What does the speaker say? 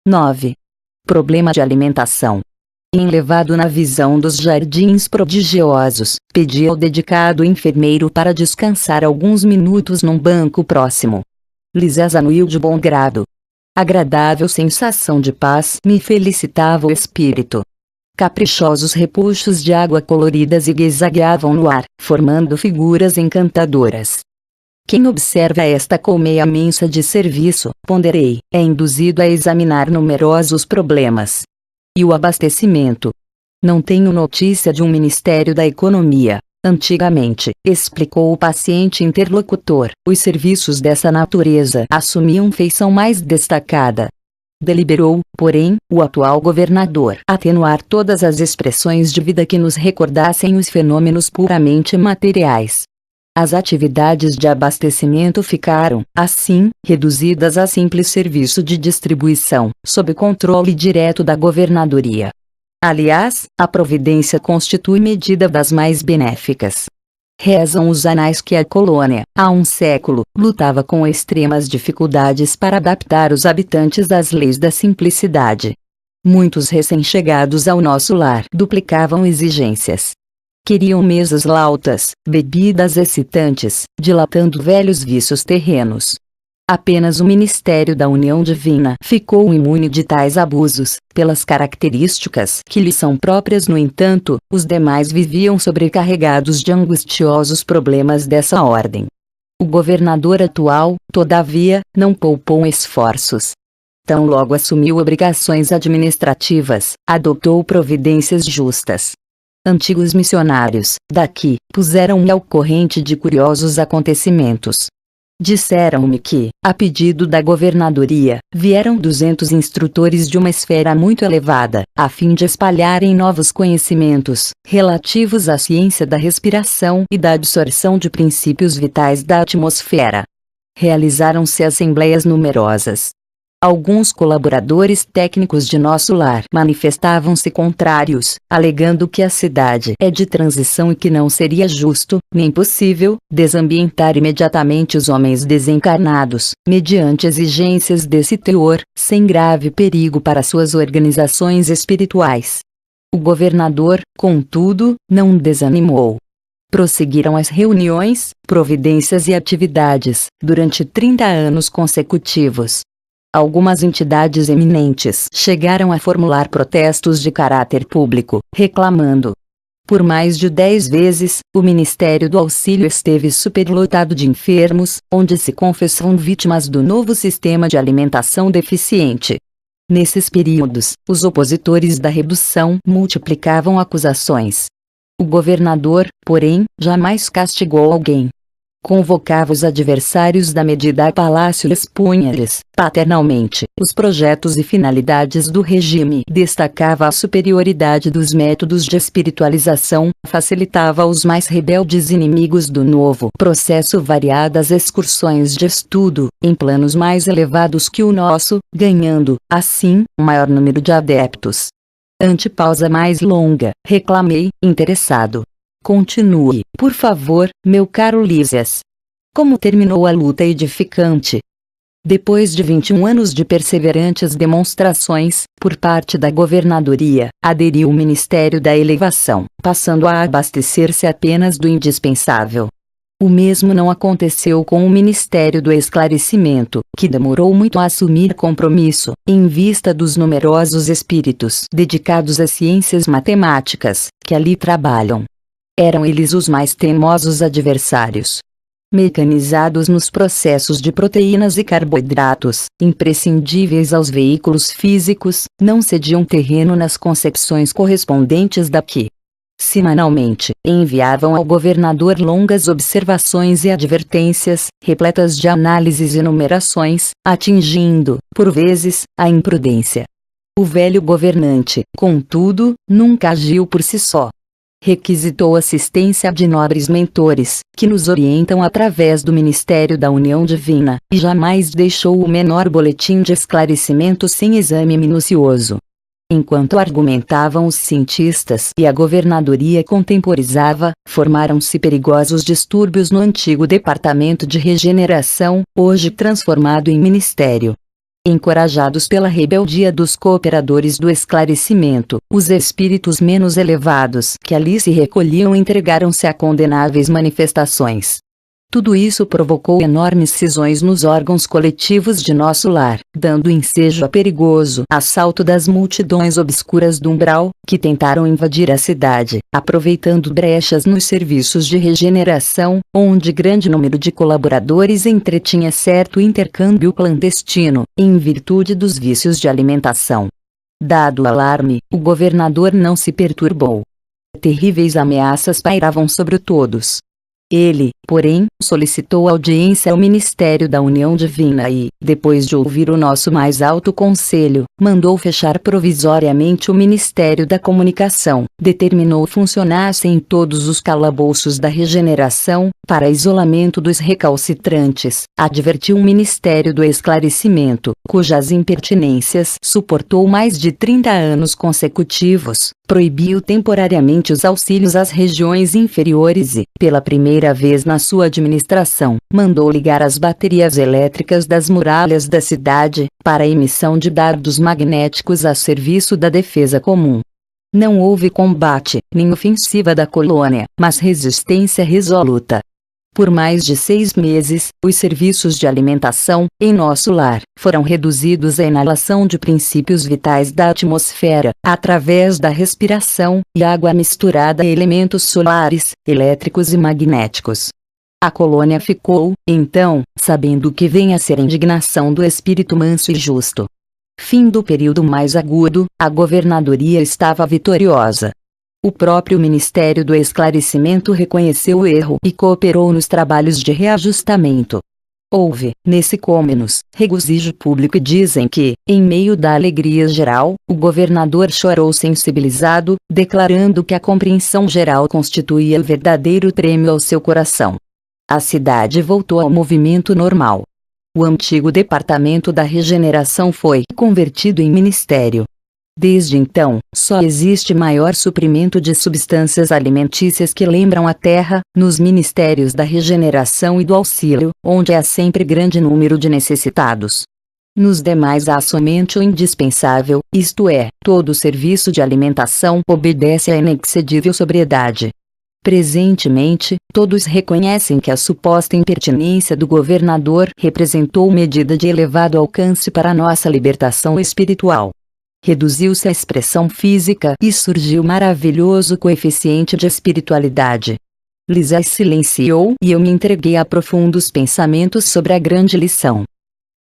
9. Problema de alimentação. Enlevado na visão dos jardins prodigiosos, pedi ao dedicado enfermeiro para descansar alguns minutos num banco próximo. Lhes exanuiu de bom grado. Agradável sensação de paz me felicitava o espírito. Caprichosos repuxos de água colorida zigue-zagueavam no ar, formando figuras encantadoras. Quem observa esta colmeia imensa de serviço, ponderei, é induzido a examinar numerosos problemas. E o abastecimento? Não tenho notícia de um Ministério da Economia. Antigamente, explicou o paciente interlocutor, os serviços dessa natureza assumiam feição mais destacada. Deliberou, porém, o atual governador atenuar todas as expressões de vida que nos recordassem os fenômenos puramente materiais. As atividades de abastecimento ficaram, assim, reduzidas a simples serviço de distribuição, sob controle direto da governadoria. Aliás, a providência constitui medida das mais benéficas. Rezam os anais que a colônia, há um século, lutava com extremas dificuldades para adaptar os habitantes às leis da simplicidade. Muitos recém-chegados ao nosso lar duplicavam exigências. Queriam mesas lautas, bebidas excitantes, dilatando velhos vícios terrenos. Apenas o Ministério da União Divina ficou imune de tais abusos, pelas características que lhe são próprias. No entanto, os demais viviam sobrecarregados de angustiosos problemas dessa ordem. O governador atual, todavia, não poupou esforços. Tão logo assumiu obrigações administrativas, adotou providências justas. Antigos missionários, daqui, puseram-me ao corrente de curiosos acontecimentos. Disseram-me que, a pedido da governadoria, vieram 200 instrutores de uma esfera muito elevada, a fim de espalharem novos conhecimentos, relativos à ciência da respiração e da absorção de princípios vitais da atmosfera. Realizaram-se assembleias numerosas. Alguns colaboradores técnicos de nosso lar manifestavam-se contrários, alegando que a cidade é de transição e que não seria justo, nem possível, desambientar imediatamente os homens desencarnados, mediante exigências desse teor, sem grave perigo para suas organizações espirituais. O governador, contudo, não desanimou. Prosseguiram as reuniões, providências e atividades, durante 30 anos consecutivos. Algumas entidades eminentes chegaram a formular protestos de caráter público, reclamando. Por mais de 10 vezes, o Ministério do Auxílio esteve superlotado de enfermos, onde se confessavam vítimas do novo sistema de alimentação deficiente. Nesses períodos, os opositores da redução multiplicavam acusações. O governador, porém, jamais castigou alguém. Convocava os adversários da medida a palácio e expunha-lhes, paternalmente, os projetos e finalidades do regime. Destacava a superioridade dos métodos de espiritualização, facilitava aos mais rebeldes inimigos do novo processo variadas excursões de estudo, em planos mais elevados que o nosso, ganhando, assim, um maior número de adeptos. Ante pausa mais longa, reclamei, interessado. Continue, por favor, meu caro Lísias. Como terminou a luta edificante? Depois de 21 anos de perseverantes demonstrações, por parte da governadoria, aderiu o Ministério da Elevação, passando a abastecer-se apenas do indispensável. O mesmo não aconteceu com o Ministério do Esclarecimento, que demorou muito a assumir compromisso, em vista dos numerosos espíritos dedicados às ciências matemáticas, que ali trabalham. Eram eles os mais teimosos adversários. Mecanizados nos processos de proteínas e carboidratos, imprescindíveis aos veículos físicos, não cediam terreno nas concepções correspondentes daqui. Semanalmente, enviavam ao governador longas observações e advertências, repletas de análises e numerações, atingindo, por vezes, a imprudência. O velho governante, contudo, nunca agiu por si só. Requisitou assistência de nobres mentores, que nos orientam através do Ministério da União Divina, e jamais deixou o menor boletim de esclarecimento sem exame minucioso. Enquanto argumentavam os cientistas e a governadoria contemporizava, formaram-se perigosos distúrbios no antigo Departamento de Regeneração, hoje transformado em Ministério. Encorajados pela rebeldia dos cooperadores do esclarecimento, os espíritos menos elevados que ali se recolhiam entregaram-se a condenáveis manifestações. Tudo isso provocou enormes cisões nos órgãos coletivos de nosso lar, dando ensejo a perigoso assalto das multidões obscuras do umbral, que tentaram invadir a cidade, aproveitando brechas nos serviços de regeneração, onde grande número de colaboradores entretinha certo intercâmbio clandestino, em virtude dos vícios de alimentação. Dado o alarme, o governador não se perturbou. Terríveis ameaças pairavam sobre todos. Ele, porém, solicitou audiência ao Ministério da União Divina e, depois de ouvir o nosso mais alto conselho, mandou fechar provisoriamente o Ministério da Comunicação, determinou funcionassem todos os calabouços da regeneração, para isolamento dos recalcitrantes, advertiu o Ministério do Esclarecimento, cujas impertinências suportou mais de 30 anos consecutivos, proibiu temporariamente os auxílios às regiões inferiores e, pela primeira vez na sua administração, mandou ligar as baterias elétricas das muralhas da cidade, para a emissão de dardos magnéticos a serviço da defesa comum. Não houve combate, nem ofensiva da colônia, mas resistência resoluta. Por mais de 6 meses, os serviços de alimentação, em nosso lar, foram reduzidos à inalação de princípios vitais da atmosfera, através da respiração, e água misturada a elementos solares, elétricos e magnéticos. A colônia ficou, então, sabendo que vem a ser a indignação do espírito manso e justo. Fim do período mais agudo, a governadoria estava vitoriosa. O próprio Ministério do Esclarecimento reconheceu o erro e cooperou nos trabalhos de reajustamento. Houve, nesse cômenos, regozijo público e dizem que, em meio da alegria geral, o governador chorou sensibilizado, declarando que a compreensão geral constituía o verdadeiro prêmio ao seu coração. A cidade voltou ao movimento normal. O antigo Departamento da Regeneração foi convertido em ministério. Desde então, só existe maior suprimento de substâncias alimentícias que lembram a terra, nos ministérios da regeneração e do auxílio, onde há sempre grande número de necessitados. Nos demais há somente o indispensável, isto é, todo o serviço de alimentação obedece à inexcedível sobriedade. Presentemente, todos reconhecem que a suposta impertinência do governador representou medida de elevado alcance para nossa libertação espiritual. Reduziu-se a expressão física e surgiu maravilhoso coeficiente de espiritualidade. Lisa silenciou e eu me entreguei a profundos pensamentos sobre a grande lição.